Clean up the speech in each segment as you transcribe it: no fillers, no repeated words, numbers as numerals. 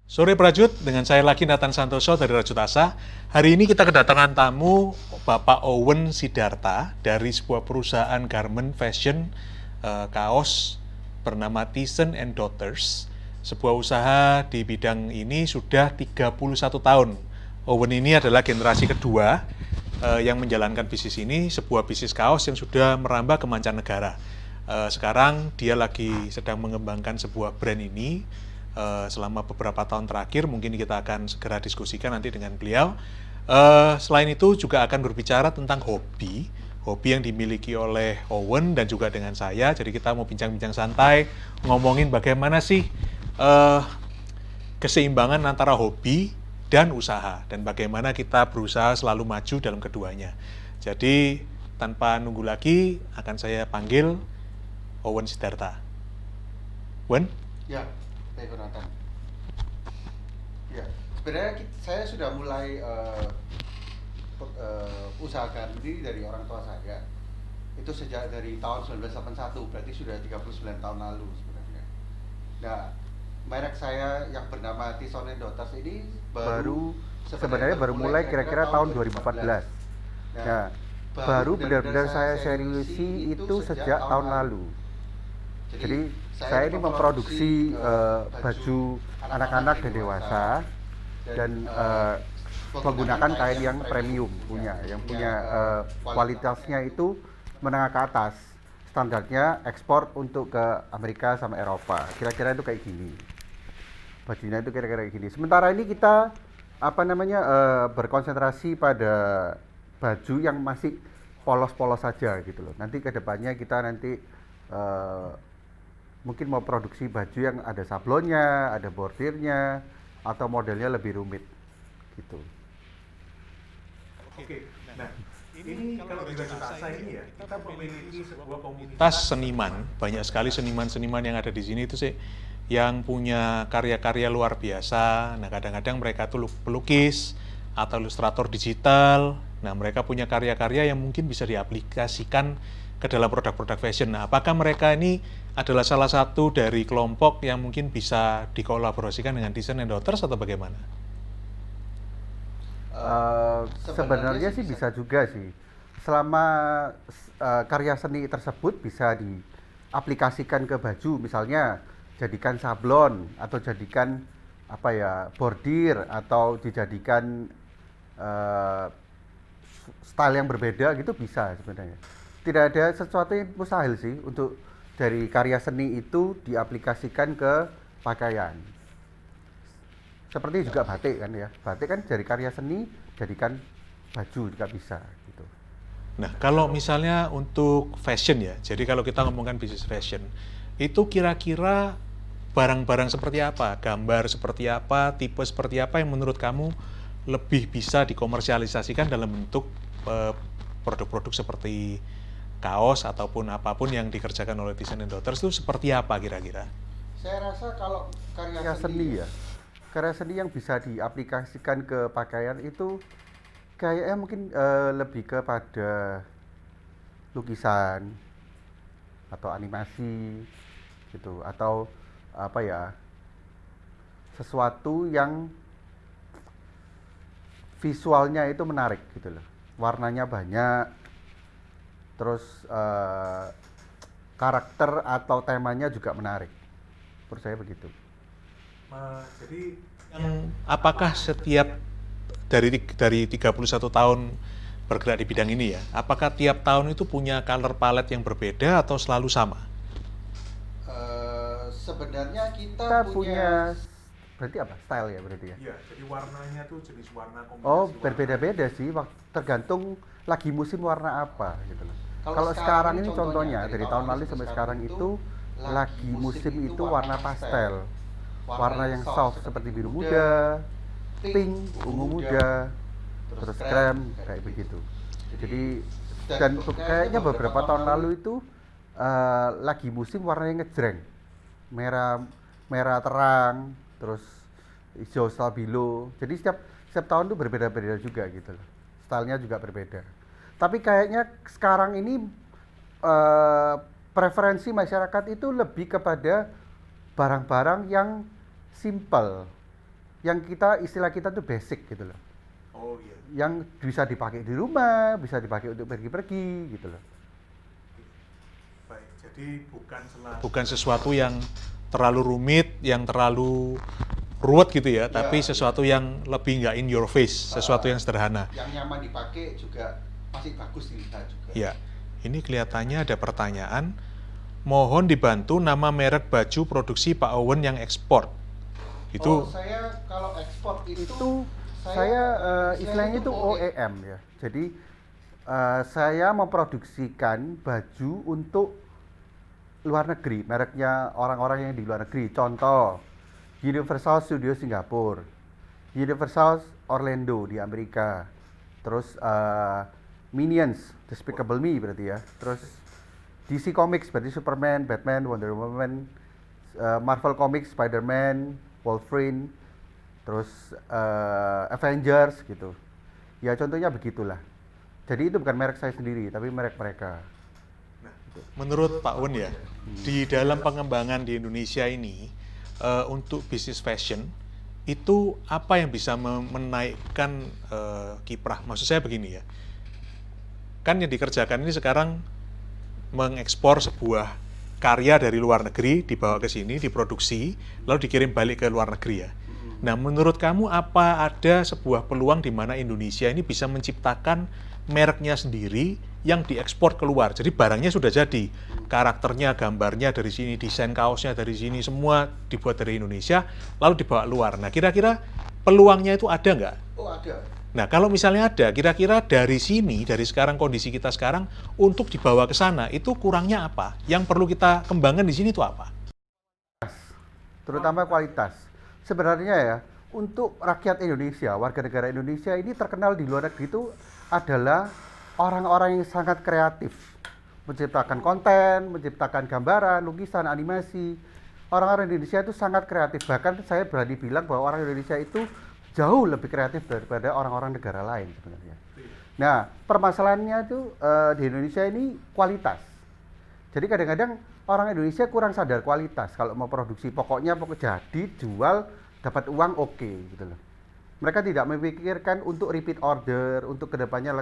Sore Prajut, dengan saya lagi Nathan Santoso dari Rajut Asa. Hari ini kita kedatangan tamu Bapak Owen Sidarta dari sebuah perusahaan garment fashion kaos bernama Thyssen and Daughters. Sebuah usaha di bidang ini sudah 31 tahun. Owen ini adalah generasi kedua yang menjalankan bisnis ini, sebuah bisnis kaos yang sudah merambah ke mancanegara. Sekarang dia lagi sedang mengembangkan sebuah brand ini selama beberapa tahun terakhir. Mungkin kita akan segera diskusikan nanti dengan beliau. Selain itu juga akan berbicara tentang hobi yang dimiliki oleh Owen dan juga dengan saya. Jadi kita mau bincang-bincang santai, ngomongin bagaimana sih keseimbangan antara hobi dan usaha, dan bagaimana kita berusaha selalu maju dalam keduanya. Jadi tanpa nunggu lagi, akan saya panggil Owen Sidarta. Owen? Ya, baik Nathan. Ya, sebenarnya saya sudah mulai usaha garmenti dari orang tua saya. Itu sejak dari tahun 1981, berarti sudah 39 tahun lalu sebenarnya. Nah, merek saya yang bernama Thyssen and Daughters ini sebenarnya baru mulai kira-kira tahun 2014. Nah, baru benar-benar saya seriusi itu sejak tahun lalu. Jadi saya ini memproduksi baju anak-anak dan dewasa dan menggunakan kain yang premium yang punya kualitasnya itu menengah ke atas. Standarnya ekspor untuk ke Amerika sama Eropa. Kira-kira itu kayak gini. Bajunya itu kira-kira kayak gini. Sementara ini kita berkonsentrasi pada baju yang masih polos-polos saja gitu loh. Nanti kedepannya kita mungkin mau produksi baju yang ada sablonnya, ada bordirnya, atau modelnya lebih rumit gitu. Oke, nah ini kalau di Rajut Asa ini ya, kita memiliki sebuah komunitas seniman. Banyak sekali seniman-seniman yang ada di sini itu sih yang punya karya-karya luar biasa. Nah, kadang-kadang mereka tuh pelukis atau ilustrator digital. Nah, mereka punya karya-karya yang mungkin bisa diaplikasikan ke dalam produk-produk fashion. Nah, apakah mereka ini adalah salah satu dari kelompok yang mungkin bisa dikolaborasikan dengan Thyssen and Daughters atau bagaimana? Sebenarnya sih bisa juga sih. Selama karya seni tersebut bisa diaplikasikan ke baju, misalnya jadikan sablon atau jadikan bordir atau dijadikan style yang berbeda gitu bisa sebenarnya. Tidak ada sesuatu yang mustahil sih untuk dari karya seni itu diaplikasikan ke pakaian. Seperti juga batik kan ya. Batik kan dari karya seni jadikan baju juga bisa gitu. Nah, kalau misalnya untuk fashion ya, jadi kalau kita ngomongkan bisnis fashion, itu kira-kira barang-barang seperti apa, gambar seperti apa, tipe seperti apa yang menurut kamu lebih bisa dikomersialisasikan dalam bentuk produk-produk seperti kaos ataupun apapun yang dikerjakan oleh Thyssen and Daughters itu seperti apa kira-kira? Saya rasa kalau karya Karya seni seni ya. Karya seni yang bisa diaplikasikan ke pakaian itu kayaknya mungkin lebih kepada lukisan atau animasi gitu, atau sesuatu yang visualnya itu menarik gitu loh, warnanya banyak, terus karakter atau temanya juga menarik, menurut saya begitu. Jadi apakah setiap dari 31 tahun bergerak di bidang ini ya, apakah tiap tahun itu punya color palette yang berbeda atau selalu sama? Sebenarnya Kita punya berarti apa? Style ya berarti ya? Iya, jadi warnanya tuh jenis warna kombinasi Oh, warna. berbeda-beda sih, tergantung lagi musim warna apa gitu loh. Kalau Kalau sekarang ini contohnya, contohnya dari tahun lalu sampai sekarang itu lagi musim itu warna pastel. Warna yang soft seperti biru muda, pink, ungu muda, terus krem kayak begitu. Jadi dan kayaknya beberapa tahun lalu itu lagi musim warnanya ngejreng. Merah merah terang, terus hijau stabilo. Jadi setiap tahun tuh berbeda-beda juga gitu loh. Stylenya juga berbeda. Tapi kayaknya sekarang ini eh, preferensi masyarakat itu lebih kepada barang-barang yang simple, yang istilah kita tuh basic gitu loh. Oh iya. Yang bisa dipakai di rumah, bisa dipakai untuk pergi-pergi gitu loh. Baik, jadi bukan sesuatu yang terlalu rumit, yang terlalu ruwet gitu ya, tapi sesuatu yang lebih nggak in your face, sesuatu yang sederhana. Yang nyaman dipakai juga masih bagus dilihat juga. Ya, ini kelihatannya ada pertanyaan. Mohon dibantu nama merek baju produksi Pak Owen yang ekspor. Itu saya kalau ekspor itu saya istilahnya itu OEM ya. Jadi saya memproduksikan baju untuk luar negeri, mereknya orang-orang yang di luar negeri. Contoh, Universal Studio Singapura, Universal Orlando di Amerika, terus Minions, Despicable Me berarti ya. Terus DC Comics berarti Superman, Batman, Wonder Woman, Marvel Comics, Spider-Man, Wolverine, terus Avengers gitu. Ya contohnya begitulah. Jadi itu bukan merek saya sendiri, tapi merek mereka. menurut Pak Wen ya, di dalam pengembangan di Indonesia ini untuk bisnis fashion itu apa yang bisa menaikkan kiprah? Maksud saya begini ya, kan yang dikerjakan ini sekarang mengekspor sebuah karya dari luar negeri, dibawa ke sini, diproduksi, lalu dikirim balik ke luar negeri ya. Nah, menurut kamu apa ada sebuah peluang di mana Indonesia ini bisa menciptakan mereknya sendiri yang diekspor keluar? Jadi barangnya sudah jadi, karakternya, gambarnya dari sini, desain kaosnya dari sini, semua dibuat dari Indonesia, lalu dibawa keluar. Nah, kira-kira peluangnya itu ada nggak? Oh, ada. Nah, kalau misalnya ada, kira-kira dari sini, dari sekarang kondisi kita sekarang, untuk dibawa ke sana, itu kurangnya apa? Yang perlu kita kembangkan di sini itu apa? Terutama kualitas. Sebenarnya ya, untuk rakyat Indonesia, warga negara Indonesia ini terkenal di luar negeri itu adalah orang-orang yang sangat kreatif. Menciptakan konten, menciptakan gambaran, lukisan, animasi. Orang-orang Indonesia itu sangat kreatif. Bahkan saya berani bilang bahwa orang Indonesia itu jauh lebih kreatif daripada orang-orang negara lain sebenarnya. Nah, permasalahannya itu di Indonesia ini kualitas. Jadi kadang-kadang orang Indonesia kurang sadar kualitas. Kalau mau produksi pokoknya jadi, jual, dapat uang oke, gitu loh. Mereka tidak memikirkan untuk repeat order, untuk kedepannya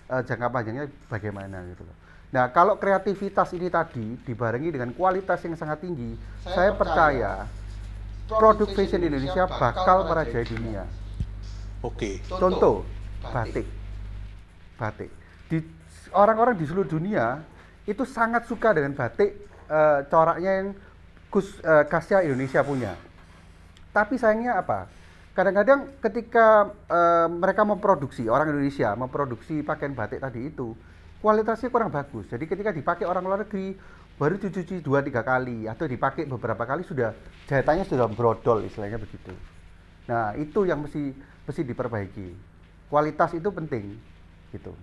jangka panjangnya bagaimana gitu loh. Nah, kalau kreativitas ini tadi dibarengi dengan kualitas yang sangat tinggi, saya percaya produk fashion Indonesia bakal merajai dunia. Oke. Contoh, batik. Batik. Orang-orang di seluruh dunia itu sangat suka dengan batik coraknya yang khasnya Indonesia punya. Tapi sayangnya apa? Kadang-kadang ketika mereka memproduksi, orang Indonesia memproduksi pakaian batik tadi itu, kualitasnya kurang bagus. Jadi ketika dipakai orang luar negeri, baru dicuci 2-3 kali, atau dipakai beberapa kali sudah jahitannya sudah brodol, istilahnya begitu. Nah, itu yang mesti diperbaiki. Kualitas itu penting, gitu.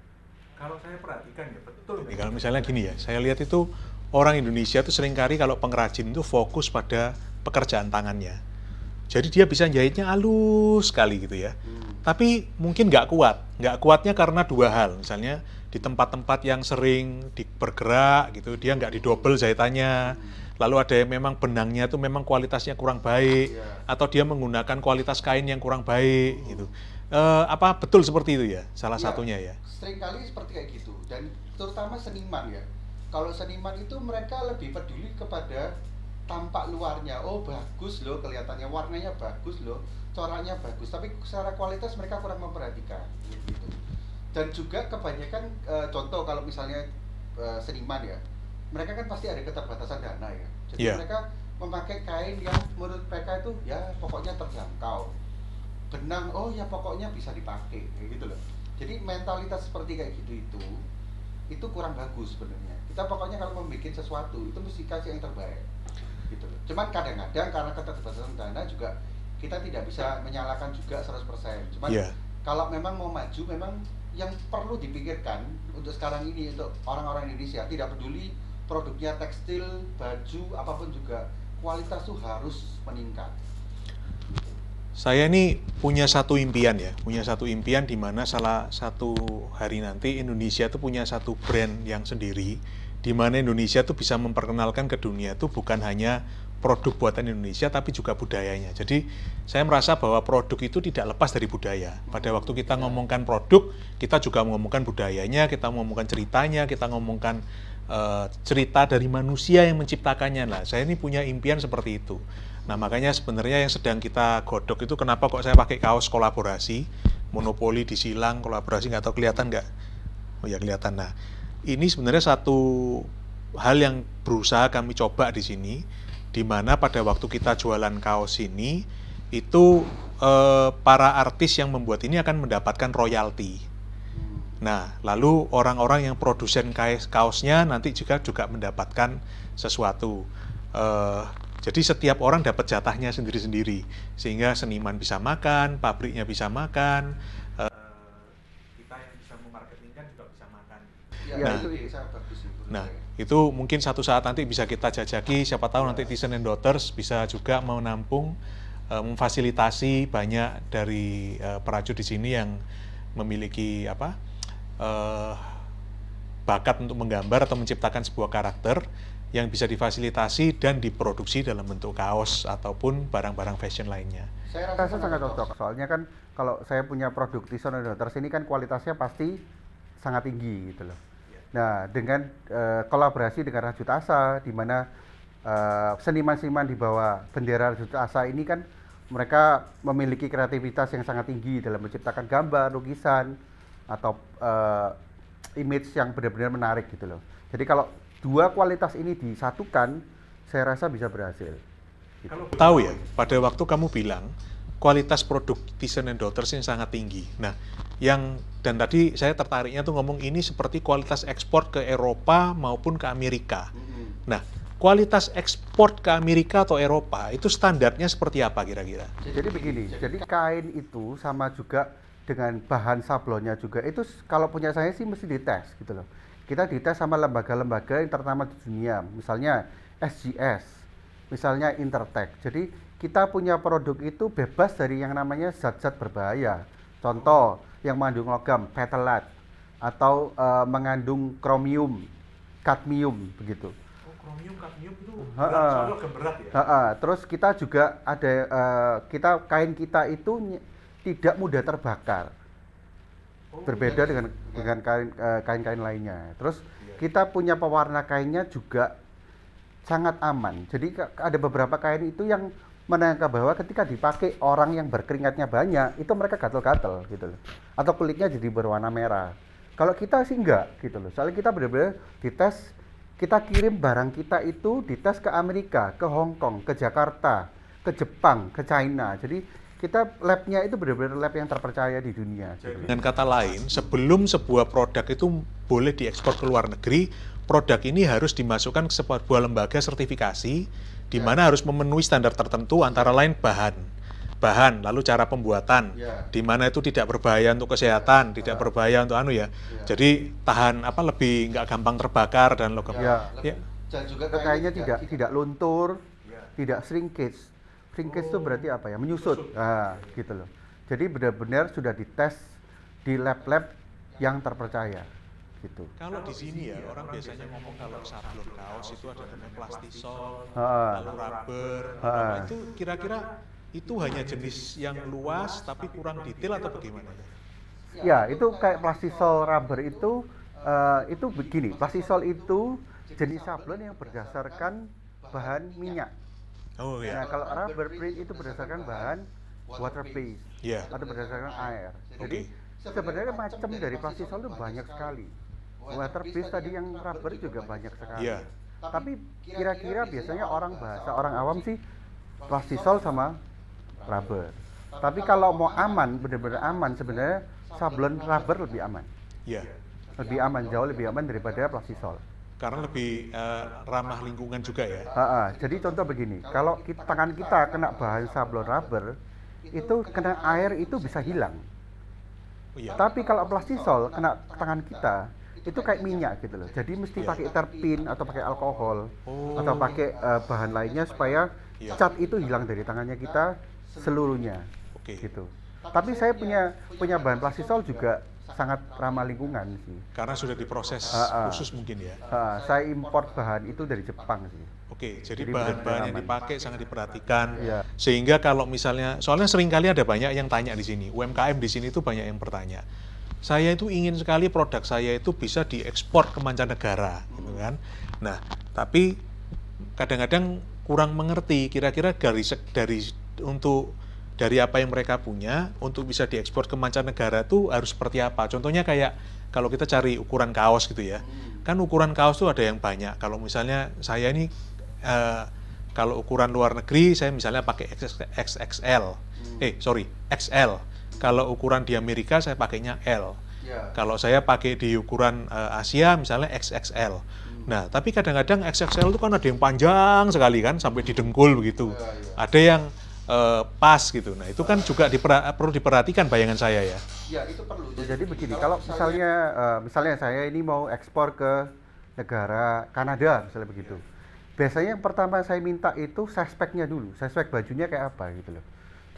Kalau saya perhatikan ya, betul. Kalau misalnya gini ya, saya lihat itu orang Indonesia itu seringkali kalau pengrajin itu fokus pada pekerjaan tangannya. Jadi dia bisa jahitnya halus sekali gitu ya. Tapi mungkin nggak kuat. Nggak kuatnya karena dua hal. Misalnya di tempat-tempat yang sering bergerak gitu, dia nggak didobel jahitannya. Lalu ada yang memang benangnya itu memang kualitasnya kurang baik, atau dia menggunakan kualitas kain yang kurang baik gitu. Apa betul seperti itu ya? Salah satunya ya. Seringkali seperti kayak gitu, dan terutama seniman ya. Kalau seniman itu mereka lebih peduli kepada tampak luarnya. Oh, bagus loh kelihatannya, warnanya bagus loh, coraknya bagus. Tapi secara kualitas mereka kurang memperhatikan gitu. Dan juga kebanyakan contoh kalau misalnya seniman ya, mereka kan pasti ada keterbatasan dana ya. Jadi mereka memakai kain yang menurut mereka itu ya pokoknya terjangkau. Benang, oh ya pokoknya bisa dipakai kayak gitu loh. Jadi mentalitas seperti kayak gitu itu kurang bagus sebenarnya. Kita pokoknya kalau membuat sesuatu itu mesti kasih yang terbaik gitu loh. Cuman kadang-kadang karena keterbatasan dana juga kita tidak bisa menyalahkan juga 100%. Cuman kalau memang mau maju, memang yang perlu dipikirkan untuk sekarang ini untuk orang-orang Indonesia, tidak peduli produknya tekstil, baju, apapun juga, kualitas tuh harus meningkat. Saya ini punya satu impian ya, di mana salah satu hari nanti Indonesia itu punya satu brand yang sendiri, di mana Indonesia tuh bisa memperkenalkan ke dunia tuh bukan hanya produk buatan Indonesia tapi juga budayanya. Jadi saya merasa bahwa produk itu tidak lepas dari budaya. Pada waktu kita ngomongkan produk, kita juga ngomongkan budayanya, kita ngomongkan ceritanya, kita ngomongkan cerita dari manusia yang menciptakannya. Nah, saya ini punya impian seperti itu. Nah, makanya sebenarnya yang sedang kita godok itu kenapa kok saya pakai kaos kolaborasi, monopoli disilang, kolaborasi, nggak tahu kelihatan nggak? Oh ya kelihatan. Nah, ini sebenarnya satu hal yang berusaha kami coba di sini, di mana pada waktu kita jualan kaos ini, itu para artis yang membuat ini akan mendapatkan royalti. Nah, lalu orang-orang yang produsen kaosnya nanti juga mendapatkan sesuatu. Jadi setiap orang dapat jatahnya sendiri-sendiri, sehingga seniman bisa makan, pabriknya bisa makan, kita yang bisa memarketingkan juga bisa makan. Nah, itu mungkin satu saat nanti bisa kita jajaki, siapa tahu nanti Thyssen & Daughters bisa juga menampung, memfasilitasi banyak dari perajut di sini yang memiliki bakat untuk menggambar atau menciptakan sebuah karakter yang bisa difasilitasi dan diproduksi dalam bentuk kaos ataupun barang-barang fashion lainnya. Saya rasa sangat cocok, soalnya kan kalau saya punya produk Thyssen & Daughters ini kan kualitasnya pasti sangat tinggi gitu loh. Nah, dengan kolaborasi dengan Rajut Asa, di mana seniman-seniman di bawah bendera Rajut Asa ini kan mereka memiliki kreativitas yang sangat tinggi dalam menciptakan gambar, lukisan, atau image yang benar-benar menarik gitu loh. Jadi kalau dua kualitas ini disatukan, saya rasa bisa berhasil. Gitu. Kalau tahu ya, pada waktu kamu bilang kualitas produk Thyssen & Daughters yang sangat tinggi. Nah, dan tadi saya tertariknya tuh ngomong ini seperti kualitas ekspor ke Eropa maupun ke Amerika. Nah, kualitas ekspor ke Amerika atau Eropa itu standarnya seperti apa kira-kira? Jadi begini, jadi kain itu sama juga dengan bahan sablonnya juga itu kalau punya saya sih mesti dites gitu loh. Kita dites sama lembaga-lembaga yang ternama di dunia, misalnya SGS, misalnya Intertek. Jadi kita punya produk itu bebas dari yang namanya zat-zat berbahaya. Contoh yang mengandung logam, petalat, atau mengandung kromium, kadmium begitu. Oh, kromium, kadmium itu logam berat ya? Terus kita juga ada kain kita itu tidak mudah terbakar. Berbeda dengan kain-kain lainnya. Terus kita punya pewarna kainnya juga sangat aman. Jadi ada beberapa kain itu yang menangkap bahwa ketika dipakai orang yang berkeringatnya banyak, itu mereka gatal-gatal gitu loh. Atau kulitnya jadi berwarna merah. Kalau kita sih enggak gitu loh. Soalnya kita benar-benar dites, kita kirim barang kita itu dites ke Amerika, ke Hong Kong, ke Jakarta, ke Jepang, ke China. Jadi kita labnya itu benar-benar lab yang terpercaya di dunia. Dengan kata lain, sebelum sebuah produk itu boleh diekspor ke luar negeri, produk ini harus dimasukkan ke sebuah lembaga sertifikasi, di mana harus memenuhi standar tertentu antara lain bahan, lalu cara pembuatan, di mana itu tidak berbahaya untuk kesehatan, tidak berbahaya untuk jadi tahan lebih nggak gampang terbakar dan logam. Dan juga kayaknya tidak luntur, tidak shrinkage. Shrinkage itu berarti apa ya? Menyusut. Nah, gitu loh. Jadi benar-benar sudah dites di lab-lab yang terpercaya. Gitu. Kalau di sini ya, orang biasanya ngomong kalau sablon kaos itu ada namanya plastisol, lalu rubber. Itu kira-kira itu hanya jenis yang luas tapi kurang detail atau bagaimana? Ya, itu kayak plastisol rubber itu begini. Plastisol itu jenis sablon yang berdasarkan bahan minyak. Oh iya. Nah, kalau rubber print itu berdasarkan bahan water based atau berdasarkan air. Jadi sebenarnya macam dari plastisol itu banyak sekali. Water based tadi yang rubber juga banyak sekali. Tapi kira-kira biasanya orang awam sih plastisol sama rubber. Tapi kalau mau aman, benar-benar aman sebenarnya sablon rubber lebih aman. Lebih aman, jauh lebih aman daripada plastisol. Karena lebih ramah lingkungan juga ya. Jadi contoh begini, kalau tangan kita kena bahan sablon rubber, itu kena air itu bisa hilang. Tapi kalau plastisol kena tangan kita, itu kayak minyak gitu loh. Jadi mesti pakai terpin atau pakai alkohol atau pakai bahan lainnya supaya cat itu hilang dari tangannya kita seluruhnya. Gitu. Tapi saya punya bahan plastisol juga sangat ramah lingkungan sih. Karena sudah diproses Ah, ah. khusus mungkin ya. Saya import bahan itu dari Jepang sih. Oke, jadi Jadi bahan-bahan yang benar-benar dipakai sangat diperhatikan. Iya. Sehingga kalau misalnya, soalnya seringkali ada banyak yang tanya di sini, UMKM di sini tuh banyak yang bertanya. Saya itu ingin sekali produk saya itu bisa diekspor ke mancanegara, gitu kan. Nah, tapi kadang-kadang kurang mengerti kira-kira dari apa yang mereka punya untuk bisa diekspor ke mancanegara itu harus seperti apa. Contohnya kayak kalau kita cari ukuran kaos gitu ya. Kan ukuran kaos tuh ada yang banyak. Kalau misalnya saya ini kalau ukuran luar negeri saya misalnya pakai XXL. XL. Kalau ukuran di Amerika saya pakainya L. Ya. Kalau saya pakai di ukuran Asia misalnya XXL. Nah, tapi kadang-kadang XXL itu kan ada yang panjang sekali kan sampai di dengkul begitu. Ya, ya. Ada yang pas gitu. Nah, itu kan juga perlu diperhatikan bayangan saya ya. Ya, itu perlu. Jadi begini, kalau misalnya saya ini mau ekspor ke negara Kanada misalnya begitu. Biasanya yang pertama saya minta itu size-speknya dulu, size-spek bajunya kayak apa gitu loh.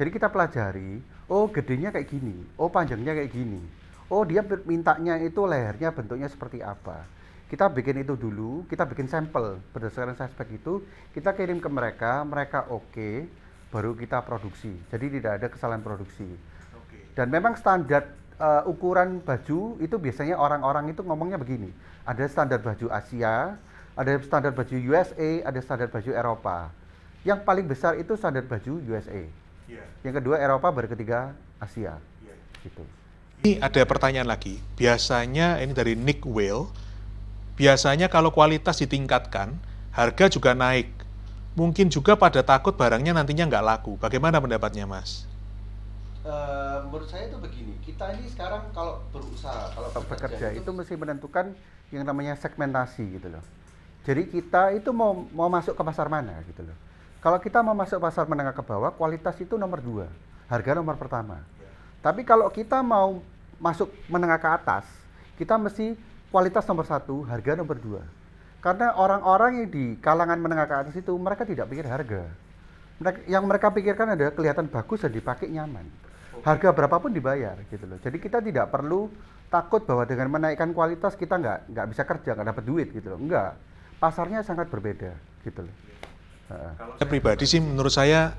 Jadi kita pelajari, oh gedenya kayak gini, oh panjangnya kayak gini. Oh dia mintanya itu lehernya bentuknya seperti apa. Kita bikin itu dulu, kita bikin sampel berdasarkan size-spek itu, kita kirim ke mereka, mereka oke, baru kita produksi. Jadi tidak ada kesalahan produksi. Dan memang standar ukuran baju itu biasanya orang-orang itu ngomongnya begini. Ada standar baju Asia, ada standar baju USA, ada standar baju Eropa. Yang paling besar itu standar baju USA. Yang kedua Eropa, baru ketiga Asia. Gitu. Ini ada pertanyaan lagi. Biasanya ini dari Nick Whale. Biasanya kalau kualitas ditingkatkan, harga juga naik. Mungkin juga pada takut barangnya nantinya nggak laku. Bagaimana pendapatnya, Mas? Menurut saya itu begini, kita ini sekarang kalau berusaha, kalau Bekerja itu mesti menentukan yang namanya segmentasi gitu loh. Jadi kita itu mau masuk ke pasar mana gitu loh. Kalau kita mau masuk pasar menengah ke bawah, kualitas itu nomor 2, harga nomor pertama. Tapi kalau kita mau masuk menengah ke atas, kita mesti kualitas nomor 1, harga nomor 2. Karena orang-orang yang di kalangan menengah ke atas itu mereka tidak pikir harga. Yang mereka pikirkan adalah kelihatan bagus dan dipakai nyaman. Harga berapapun dibayar gitu loh. Jadi kita tidak perlu takut bahwa dengan menaikkan kualitas kita nggak bisa kerja, nggak dapat duit gitu loh. Enggak. Pasarnya sangat berbeda gitu loh. Kalau saya pribadi sih menurut saya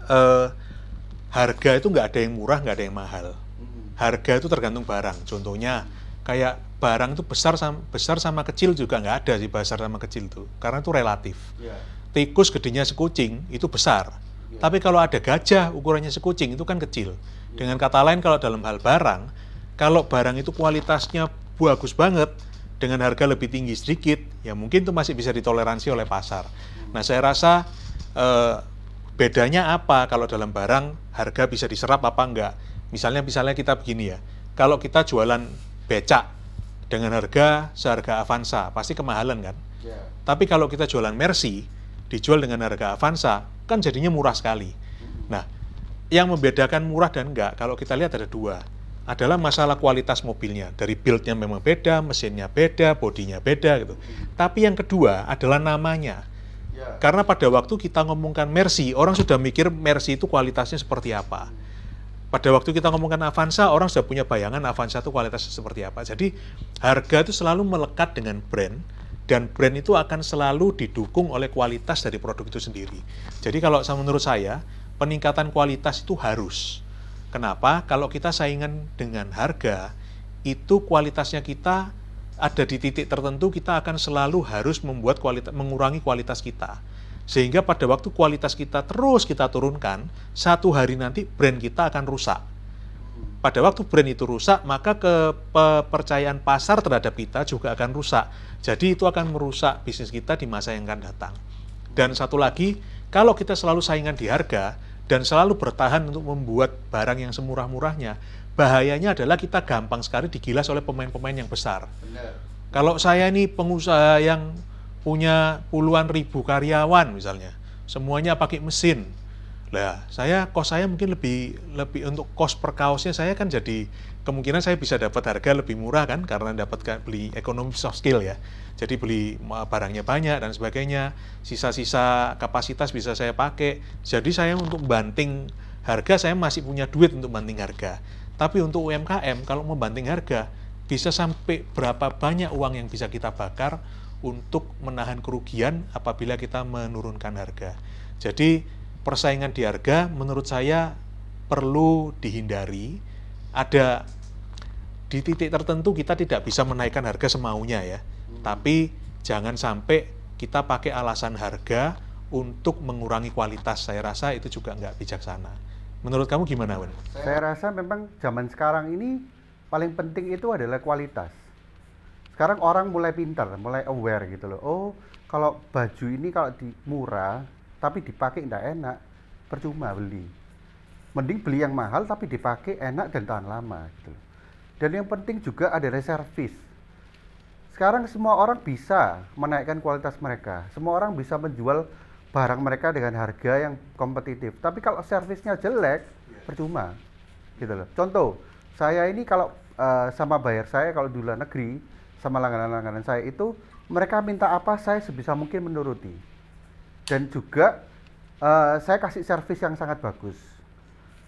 harga itu nggak ada yang murah, nggak ada yang mahal. Harga itu tergantung barang. Contohnya kayak barang itu besar sama kecil juga nggak ada sih, besar sama kecil tuh, karena itu relatif. Tikus gedenya sekucing itu besar. Tapi kalau ada gajah ukurannya sekucing itu kan kecil. Dengan kata lain kalau dalam hal barang, kalau barang itu kualitasnya bagus banget dengan harga lebih tinggi sedikit, ya mungkin itu masih bisa ditoleransi oleh pasar. Nah, saya rasa bedanya apa kalau dalam barang harga bisa diserap apa enggak? Misalnya kita begini ya. Kalau kita jualan becak dengan harga seharga Avanza, pasti kemahalan kan? Tapi kalau kita jualan Mercy, dijual dengan harga Avanza, kan jadinya murah sekali. Nah, yang membedakan murah dan enggak, kalau kita lihat ada 2. Adalah masalah kualitas mobilnya. Dari build-nya memang beda, mesinnya beda, bodinya beda gitu. Tapi yang kedua adalah namanya. Karena pada waktu kita ngomongkan Mercy, orang sudah mikir Mercy itu kualitasnya seperti apa. Pada waktu kita ngomongkan Avanza, orang sudah punya bayangan Avanza itu kualitasnya seperti apa. Jadi, harga itu selalu melekat dengan brand, dan brand itu akan selalu didukung oleh kualitas dari produk itu sendiri. Jadi kalau menurut saya, peningkatan kualitas itu harus. Kenapa? Kalau kita saingan dengan harga, itu kualitasnya kita ada di titik tertentu, kita akan selalu harus mengurangi kualitas kita. Sehingga pada waktu kualitas kita terus kita turunkan, satu hari nanti brand kita akan rusak. Pada waktu brand itu rusak, maka kepercayaan pasar terhadap kita juga akan rusak. Jadi itu akan merusak bisnis kita di masa yang akan datang. Dan satu lagi, kalau kita selalu saingan di harga dan selalu bertahan untuk membuat barang yang semurah-murahnya, bahayanya adalah kita gampang sekali digilas oleh pemain-pemain yang besar. Kalau saya ini pengusaha yang punya puluhan ribu karyawan misalnya, semuanya pakai mesin. Lah, cost saya mungkin lebih untuk cost per kaosnya saya kan jadi kemungkinan saya bisa dapat harga lebih murah kan karena dapat beli ekonomi soft skill ya. Jadi beli barangnya banyak dan sebagainya, sisa-sisa kapasitas bisa saya pakai. Jadi saya untuk banting harga saya masih punya duit untuk banting harga. Tapi untuk UMKM kalau mau banting harga bisa sampai berapa banyak uang yang bisa kita bakar untuk menahan kerugian apabila kita menurunkan harga. Jadi persaingan di harga menurut saya perlu dihindari. Ada di titik tertentu kita tidak bisa menaikkan harga semaunya ya. Tapi jangan sampai kita pakai alasan harga untuk mengurangi kualitas. Saya rasa itu juga nggak bijaksana. Menurut kamu gimana, Wen? Saya rasa memang zaman sekarang ini paling penting itu adalah kualitas. Sekarang orang mulai pintar, mulai aware gitu loh. Oh, kalau baju ini kalau murah tapi dipakai tidak enak, percuma beli. Mending beli yang mahal tapi dipakai enak dan tahan lama gitu loh. Dan yang penting juga adalah servis. Sekarang semua orang bisa menaikkan kualitas mereka. Semua orang bisa menjual barang mereka dengan harga yang kompetitif. Tapi kalau servisnya jelek, percuma gitu loh. Contoh, saya ini kalau sama bayar saya kalau di luar negeri, sama langganan-langganan saya itu, mereka minta apa saya sebisa mungkin menuruti. Dan juga saya kasih servis yang sangat bagus.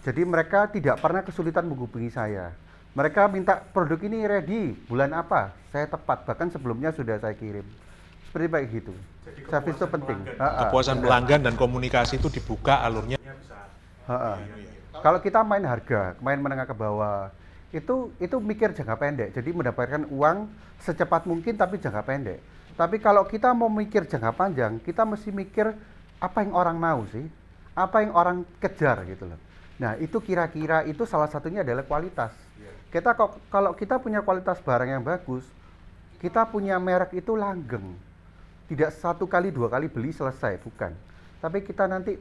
Jadi mereka tidak pernah kesulitan menghubungi saya. Mereka minta produk ini ready, bulan apa? Saya tepat, bahkan sebelumnya sudah saya kirim. Seperti baik gitu. Servis itu penting. Kepuasan pelanggan dan komunikasi itu dibuka alurnya. Kalau kita main harga, main menengah ke bawah, itu mikir jangka pendek. Jadi mendapatkan uang secepat mungkin tapi jangka pendek. Tapi kalau kita mau mikir jangka panjang, kita mesti mikir apa yang orang mau sih, apa yang orang kejar gitu loh. Nah itu kira-kira itu salah satunya adalah kualitas. Kita kalau kita punya kualitas barang yang bagus, kita punya merek itu langgeng. Tidak 1 kali 2 kali beli selesai, bukan. Tapi kita nanti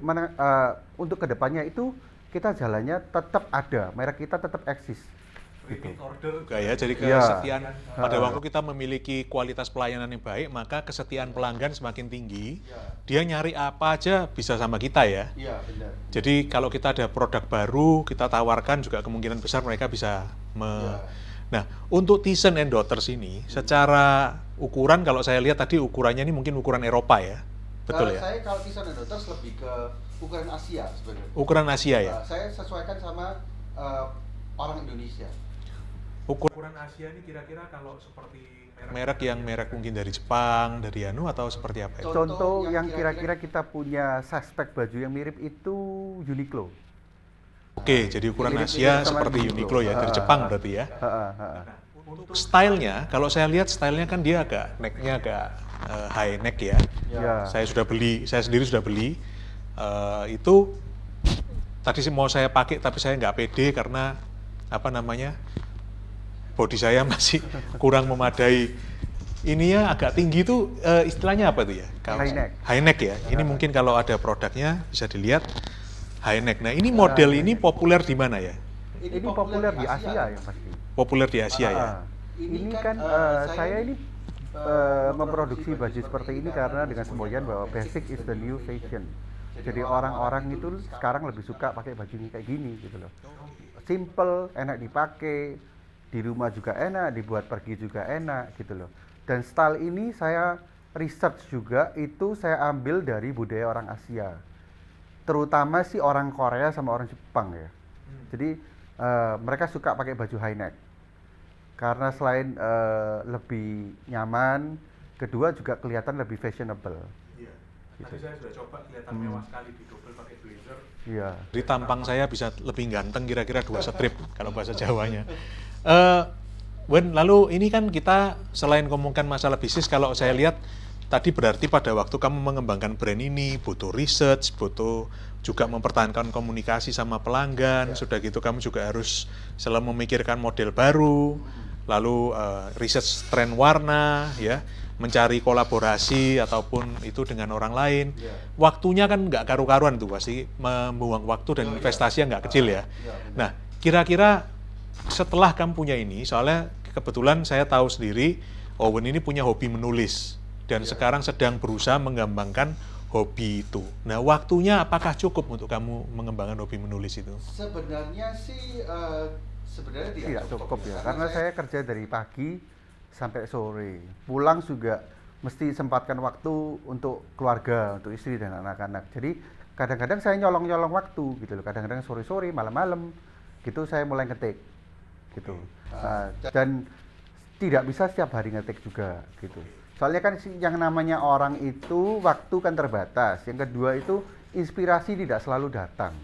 untuk kedepannya itu kita jalannya tetap ada, merek kita tetap eksis. Gitu. Order juga ya, jadi kesetiaan pada waktu kita memiliki kualitas pelayanan yang baik, maka kesetiaan pelanggan semakin tinggi. Dia nyari apa aja bisa sama kita ya. Iya, benar. Jadi kalau kita ada produk baru, kita tawarkan juga kemungkinan besar mereka bisa Nah, untuk Thyssen and Daughters ini secara ukuran kalau saya lihat tadi ukurannya ini mungkin ukuran Eropa ya. Betul ya? Saya kalau Thyssen and Daughters lebih ke ukuran Asia sebenarnya. Ukuran Asia ya? Saya sesuaikan sama orang Indonesia. Ukuran Asia ini kira-kira kalau seperti merek mungkin dari Jepang, dari Anu atau seperti apa ya? Contoh yang kira-kira kita punya suspek baju yang mirip itu Uniqlo. Oke, jadi ukuran Asia seperti Uniqlo ya, dari Jepang berarti ya. Untuk stylenya, kalau saya lihat stylenya kan dia agak necknya agak high neck ya. Saya sendiri sudah beli. Itu tadi sih mau saya pakai tapi saya nggak pede karena body saya masih kurang memadai. Ini ya agak tinggi tuh istilahnya apa tuh ya? High neck. High neck ya. Ini mungkin kalau ada produknya bisa dilihat high neck. Nah ini model ini populer di mana ya? Ini populer di Asia yang pasti. Populer di Asia ya. Ini kan saya ini memproduksi baju seperti ini karena dengan semboyan bahwa basic is the new fashion. Jadi orang-orang itu sekarang lebih suka pakai baju ini kayak gini gitu loh. Simple, enak dipakai, di rumah juga enak, dibuat pergi juga enak gitu loh. Dan style ini saya research juga, itu saya ambil dari budaya orang Asia. Terutama sih orang Korea sama orang Jepang ya. Jadi mereka suka pakai baju high neck. Karena selain lebih nyaman, kedua juga kelihatan lebih fashionable. Iya. Tadi saya sudah coba kelihatan mewah sekali di double pakai blazer. Iya. Di tampang saya bisa lebih ganteng kira-kira 2 strip kalau bahasa Jawanya. Wen, lalu ini kan kita selain ngomongkan masalah bisnis, kalau saya lihat tadi berarti pada waktu kamu mengembangkan brand ini butuh research, butuh juga mempertahankan komunikasi sama pelanggan, sudah gitu kamu juga harus selalu memikirkan model baru, lalu research tren warna, ya, mencari kolaborasi ataupun itu dengan orang lain. Waktunya kan nggak karu-karuan tuh, pasti membuang waktu dan investasi yang nggak kecil ya. Nah, kira-kira setelah kamu punya ini, soalnya kebetulan saya tahu sendiri Owen ini punya hobi menulis dan sekarang sedang berusaha mengembangkan hobi itu. Nah, waktunya apakah cukup untuk kamu mengembangkan hobi menulis itu? Sebenarnya sih sebenarnya tidak cukup ya, karena saya kerja dari pagi sampai sore. Pulang juga mesti sempatkan waktu untuk keluarga, untuk istri dan anak-anak. Jadi kadang-kadang saya nyolong-nyolong waktu gitu loh. Kadang-kadang sore-sore, malam-malam gitu saya mulai ngetik gitu. Dan tidak bisa setiap hari ngetik juga gitu. Soalnya kan yang namanya orang itu waktu kan terbatas. Yang kedua itu inspirasi tidak selalu datang.